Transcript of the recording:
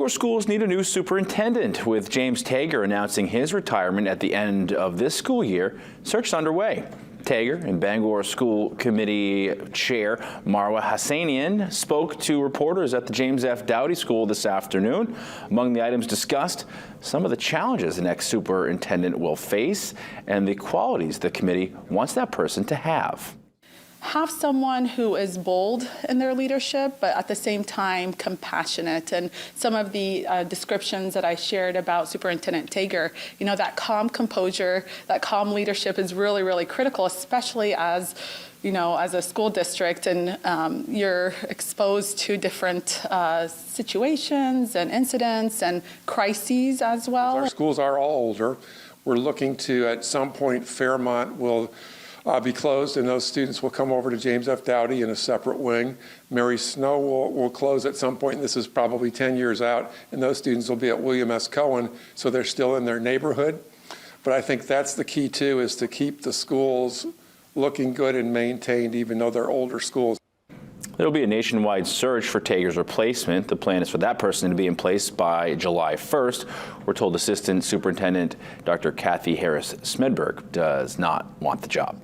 Bangor schools need a new superintendent. With James Tager announcing his retirement at the end of this school year, search is underway. Tager and Bangor School Committee Chair Marwa Hassanian spoke to reporters at the James F. Dowdy School this afternoon. Among the items discussed, some of the challenges the next superintendent will face and the qualities the committee wants that person to have. Have someone who is bold in their leadership, but at the same time compassionate. And some of the descriptions that I shared about Superintendent Tager, you know, that calm composure, that calm leadership is really, really critical, especially as, you know, as a school district and you're exposed to different situations and incidents and crises as well. Our schools are all older. We're looking to, at some point, Fairmont will be closed, and those students will come over to James F. Dowdy in a separate wing. Mary Snow will close at some point, and this is probably 10 years out, and those students will be at William S. Cohen, so they're still in their neighborhood. But I think that's the key, too, is to keep the schools looking good and maintained, even though they're older schools. There will be a nationwide search for Tager's replacement. The plan is for that person to be in place by July 1st. We're told Assistant Superintendent Dr. Kathy Harris-Smedberg does not want the job.